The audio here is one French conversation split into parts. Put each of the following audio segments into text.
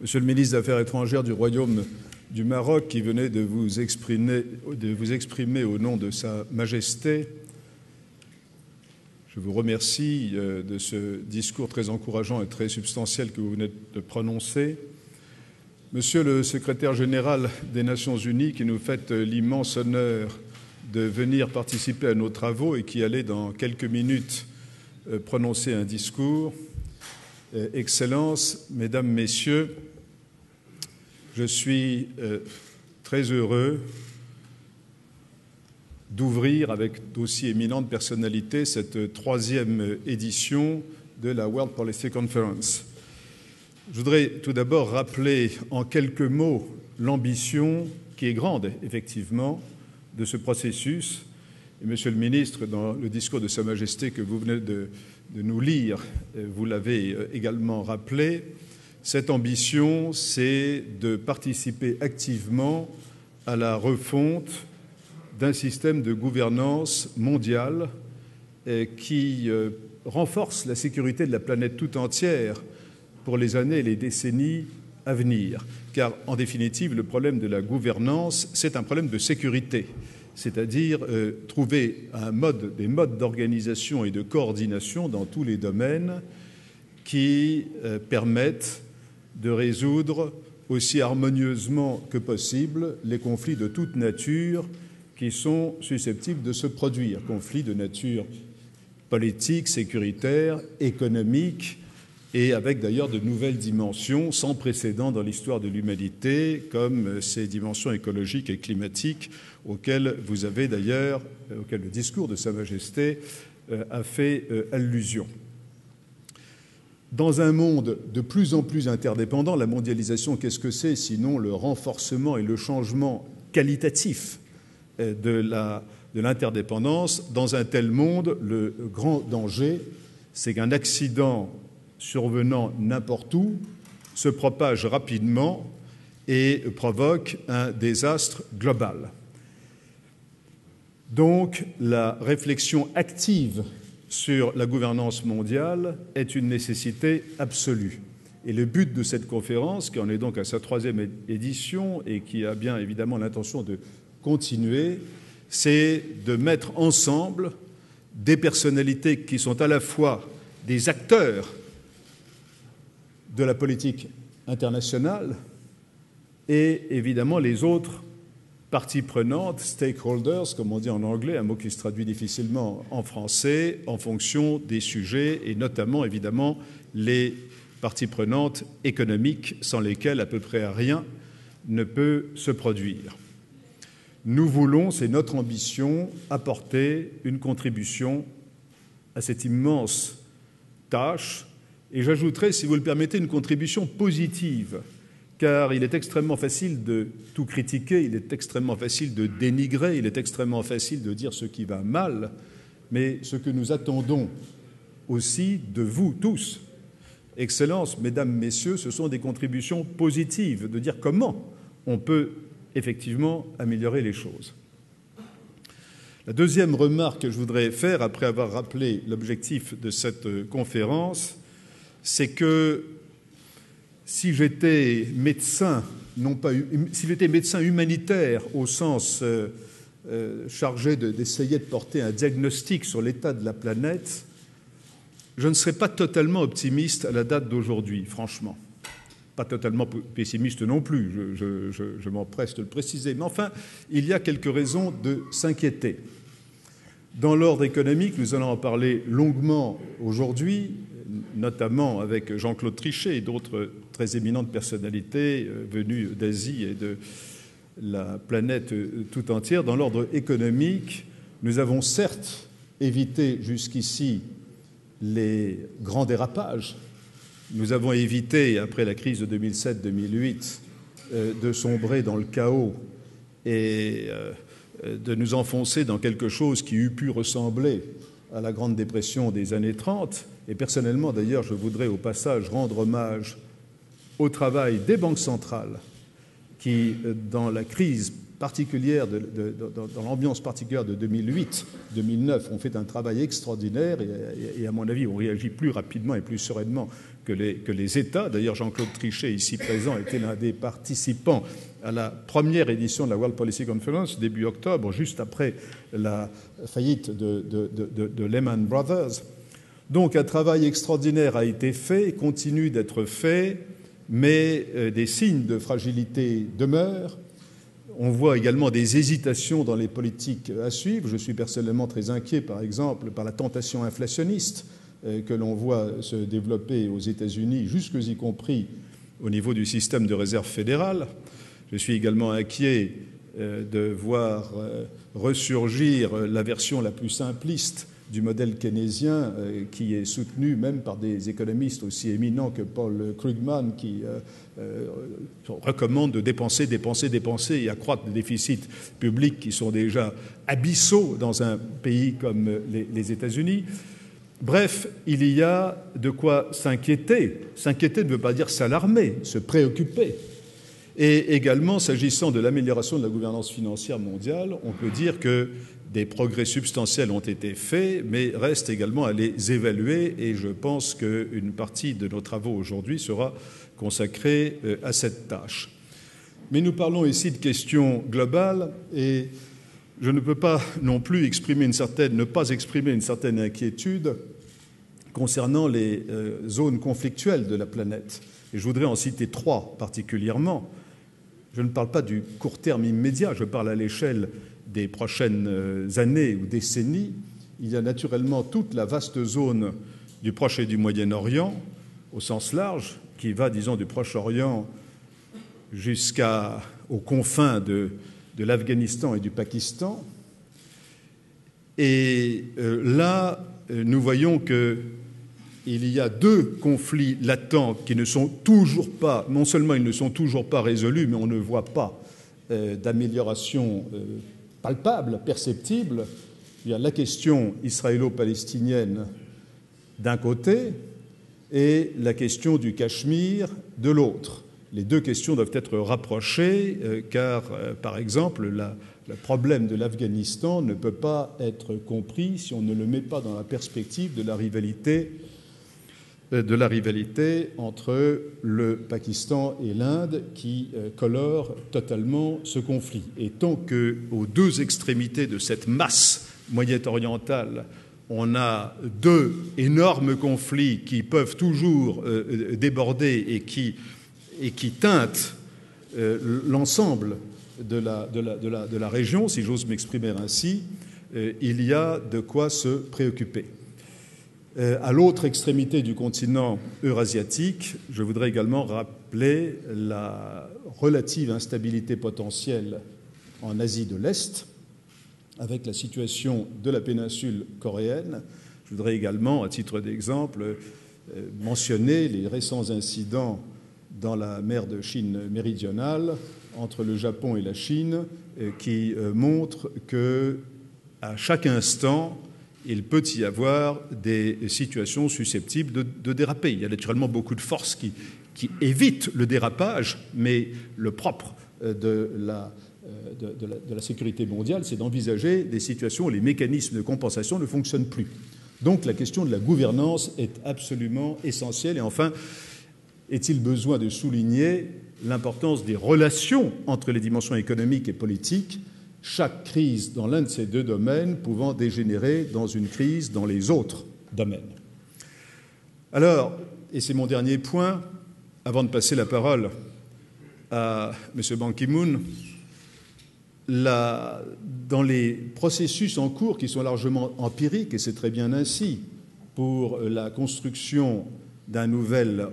Monsieur le ministre des Affaires étrangères du Royaume du Maroc, qui venait de vous exprimer au nom de Sa Majesté, je vous remercie de ce discours très encourageant et très substantiel que vous venez de prononcer. Monsieur le secrétaire général des Nations Unies, qui nous fait l'immense honneur de venir participer à nos travaux et qui allait dans quelques minutes prononcer un discours, Excellences, Mesdames, Messieurs, je suis très heureux d'ouvrir avec d'aussi éminentes personnalités cette troisième édition de la World Policy Conference. Je voudrais tout d'abord rappeler en quelques mots l'ambition qui est grande, effectivement, de ce processus. Et Monsieur le ministre, dans le discours de Sa Majesté que vous venez de nous lire, vous l'avez également rappelé, cette ambition, c'est de participer activement à la refonte d'un système de gouvernance mondiale qui renforce la sécurité de la planète tout entière pour les années et les décennies à venir. Car, en définitive, le problème de la gouvernance, c'est un problème de sécurité, c'est-à-dire trouver des modes d'organisation et de coordination dans tous les domaines qui permettent de résoudre aussi harmonieusement que possible les conflits de toute nature qui sont susceptibles de se produire, conflits de nature politique, sécuritaire, économique, et avec d'ailleurs de nouvelles dimensions sans précédent dans l'histoire de l'humanité, comme ces dimensions écologiques et climatiques auxquelles vous avez d'ailleurs, auxquelles le discours de Sa Majesté a fait allusion. Dans un monde de plus en plus interdépendant, la mondialisation, qu'est-ce que c'est sinon le renforcement et le changement qualitatif de l'interdépendance? Dans un tel monde, le grand danger, c'est qu'un accident survenant n'importe où se propage rapidement et provoque un désastre global. Donc, la réflexion active sur la gouvernance mondiale est une nécessité absolue. Et le but de cette conférence, qui en est donc à sa troisième édition et qui a bien évidemment l'intention de continuer, c'est de mettre ensemble des personnalités qui sont à la fois des acteurs de la politique internationale et évidemment les autres parties prenantes, stakeholders, comme on dit en anglais, un mot qui se traduit difficilement en français, en fonction des sujets et notamment évidemment les parties prenantes économiques sans lesquelles à peu près rien ne peut se produire. Nous voulons, c'est notre ambition, apporter une contribution à cette immense tâche. Et j'ajouterai, si vous le permettez, une contribution positive, car il est extrêmement facile de tout critiquer, il est extrêmement facile de dénigrer, il est extrêmement facile de dire ce qui va mal, mais ce que nous attendons aussi de vous tous, Excellences, Mesdames, Messieurs, ce sont des contributions positives, de dire comment on peut effectivement améliorer les choses. La deuxième remarque que je voudrais faire, après avoir rappelé l'objectif de cette conférence, c'est que si j'étais médecin, si j'étais médecin humanitaire au sens chargé d'essayer de porter un diagnostic sur l'état de la planète, je ne serais pas totalement optimiste à la date d'aujourd'hui, franchement. Pas totalement pessimiste non plus, je m'empresse de le préciser. Mais enfin, il y a quelques raisons de s'inquiéter. Dans l'ordre économique, nous allons en parler longuement aujourd'hui, notamment avec Jean-Claude Trichet et d'autres très éminentes personnalités venues d'Asie et de la planète tout entière. Dans l'ordre économique, nous avons certes évité jusqu'ici les grands dérapages. Nous avons évité, après la crise de 2007-2008, de sombrer dans le chaos et de nous enfoncer dans quelque chose qui eût pu ressembler à la Grande Dépression des années 30. Et personnellement, d'ailleurs, je voudrais au passage rendre hommage au travail des banques centrales qui, dans la crise particulière, dans l'ambiance particulière de 2008-2009, ont fait un travail extraordinaire et, à mon avis, ont réagi plus rapidement et plus sereinement que les États. D'ailleurs, Jean-Claude Trichet, ici présent, était l'un des participants à la première édition de la World Policy Conference, début octobre, juste après la faillite de Lehman Brothers. Donc, un travail extraordinaire a été fait, continue d'être fait, mais des signes de fragilité demeurent. On voit également des hésitations dans les politiques à suivre. Je suis personnellement très inquiet, par exemple, par la tentation inflationniste que l'on voit se développer aux États-Unis, y compris au niveau du système de réserve fédérale. Je suis également inquiet de voir ressurgir la version la plus simpliste du modèle keynésien qui est soutenu même par des économistes aussi éminents que Paul Krugman qui recommande de dépenser et accroître les déficits publics qui sont déjà abyssaux dans un pays comme les États-Unis. Bref, il y a de quoi s'inquiéter. S'inquiéter ne veut pas dire s'alarmer, se préoccuper. Et également, s'agissant de l'amélioration de la gouvernance financière mondiale, on peut dire que des progrès substantiels ont été faits, mais reste également à les évaluer, et je pense qu'une partie de nos travaux aujourd'hui sera consacrée à cette tâche. Mais nous parlons ici de questions globales, et je ne peux pas non plus ne pas exprimer une certaine inquiétude concernant les zones conflictuelles de la planète. Et je voudrais en citer 3 particulièrement. Je ne parle pas du court terme immédiat, je parle à l'échelle des prochaines années ou décennies. Il y a naturellement toute la vaste zone du Proche et du Moyen-Orient, au sens large, qui va, disons, du Proche-Orient jusqu'aux confins de l'Afghanistan et du Pakistan. Et là, nous voyons qu'il y a 2 conflits latents qui ne sont toujours pas, non seulement ils ne sont toujours pas résolus, mais on ne voit pas d'amélioration palpable, perceptible. Il y a la question israélo-palestinienne d'un côté et la question du Cachemire de l'autre. Les 2 questions doivent être rapprochées car, par exemple, le problème de l'Afghanistan ne peut pas être compris si on ne le met pas dans la perspective de la rivalité entre le Pakistan et l'Inde qui colore totalement ce conflit. Et tant qu'aux 2 extrémités de cette masse moyen-orientale, on a 2 énormes conflits qui peuvent toujours déborder et qui teintent l'ensemble de la région, si j'ose m'exprimer ainsi, il y a de quoi se préoccuper. À l'autre extrémité du continent eurasiatique, je voudrais également rappeler la relative instabilité potentielle en Asie de l'Est, avec la situation de la péninsule coréenne. Je voudrais également, à titre d'exemple, mentionner les récents incidents dans la mer de Chine méridionale entre le Japon et la Chine qui montrent qu'à chaque instant, il peut y avoir des situations susceptibles de déraper. Il y a naturellement beaucoup de forces qui évitent le dérapage, mais le propre de la sécurité mondiale, c'est d'envisager des situations où les mécanismes de compensation ne fonctionnent plus. Donc la question de la gouvernance est absolument essentielle. Et enfin, est-il besoin de souligner l'importance des relations entre les dimensions économiques et politiques, chaque crise dans l'un de ces 2 domaines pouvant dégénérer dans une crise dans les autres domaines. Alors, et c'est mon dernier point, avant de passer la parole à M. Ban Ki-moon, dans les processus en cours qui sont largement empiriques, et c'est très bien ainsi, pour la construction d'un nouvel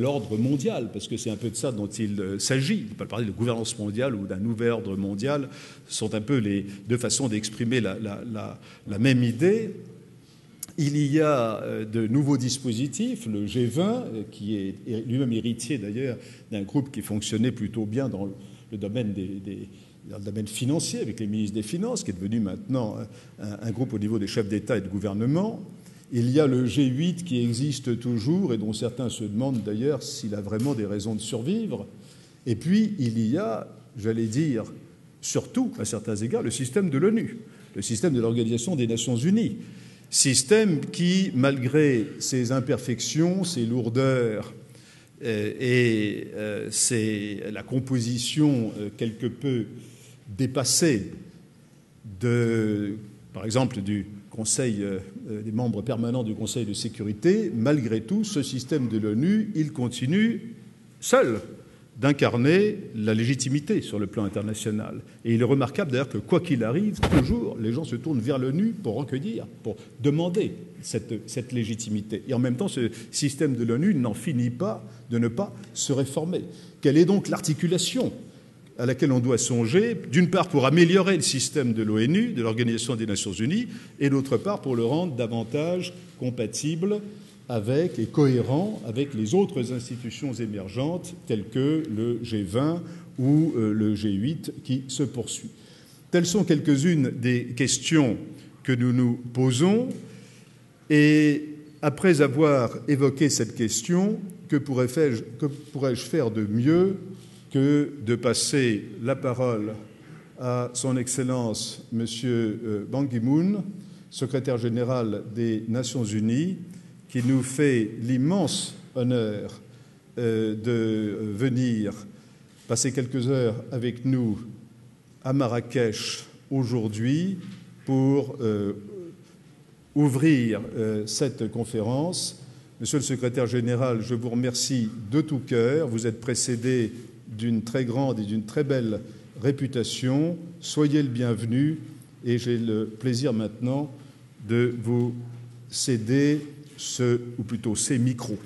ordre mondial, parce que c'est un peu de ça dont il s'agit. On ne peut pas parler de gouvernance mondiale ou d'un nouvel ordre mondial. Ce sont un peu les 2 façons d'exprimer la même idée. Il y a de nouveaux dispositifs, le G20, qui est lui-même héritier d'ailleurs d'un groupe qui fonctionnait plutôt bien dans le domaine dans le domaine financier, avec les ministres des Finances, qui est devenu maintenant un groupe au niveau des chefs d'État et de gouvernement. Il y a le G8 qui existe toujours et dont certains se demandent d'ailleurs s'il a vraiment des raisons de survivre. Et puis, il y a, j'allais dire, surtout, à certains égards, le système de l'ONU, le système de l'Organisation des Nations Unies, système qui, malgré ses imperfections, ses lourdeurs et la composition quelque peu dépassée par exemple, du Conseil, des membres permanents du Conseil de sécurité, malgré tout, ce système de l'ONU, il continue seul d'incarner la légitimité sur le plan international. Et il est remarquable d'ailleurs que, quoi qu'il arrive, toujours, les gens se tournent vers l'ONU pour recueillir, pour demander cette légitimité. Et en même temps, ce système de l'ONU n'en finit pas de ne pas se réformer. Quelle est donc l'articulation à laquelle on doit songer, d'une part pour améliorer le système de l'ONU, de l'Organisation des Nations Unies, et d'autre part pour le rendre davantage compatible avec et cohérent avec les autres institutions émergentes telles que le G20 ou le G8 qui se poursuit. Telles sont quelques-unes des questions que nous nous posons. Et après avoir évoqué cette question, que pourrais-je faire de mieux que de passer la parole à son Excellence M. Ban Ki-moon, secrétaire général des Nations Unies, qui nous fait l'immense honneur de venir passer quelques heures avec nous à Marrakech aujourd'hui pour ouvrir cette conférence. Monsieur le secrétaire général, je vous remercie de tout cœur. Vous êtes précédé d'une très grande et d'une très belle réputation. Soyez le bienvenu et j'ai le plaisir maintenant de vous céder ou plutôt ces micros.